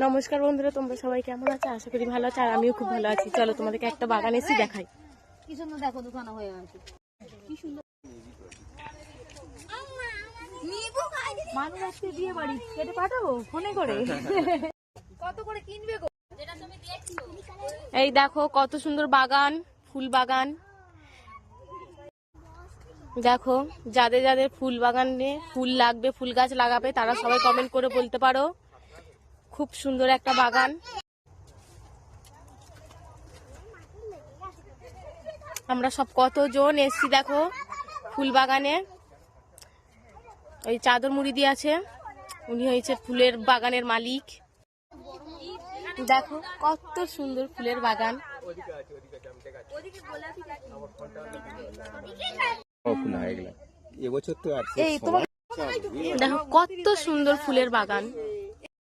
নমস্কার বন্ধুরা, তোমরা সবাই কেমন আছো? আশা করি ভালো আছো, আর আমিও খুব ভালো আছি। চলো তোমাদেরকে একটা বাগান এসে দেখাই। কি সুন্দর দেখো, দোকানে হয়ে আছে কি সুন্দর। মানুষ আজকে বিয়ে বাড়ি কেটে পাঠাবো ফোনে করে। কত করে কিনবে গো? এই দেখো কত সুন্দর বাগান, ফুল বাগান। দেখো যাদের যাদের ফুল বাগানে ফুল লাগবে, ফুল গাছ লাগাবে, তারা সবাই কমেন্ট করে বলতে পারো। খুব সুন্দর একটা বাগান। আমরা সব কতজন এসছি দেখো ফুল বাগানে। ওই চাদর মুড়ি দিয়ে আছে, উনি হয়েছে ফুলের বাগানের মালিক। দেখো কত সুন্দর ফুলের বাগান। দেখো কত সুন্দর ফুলের বাগান।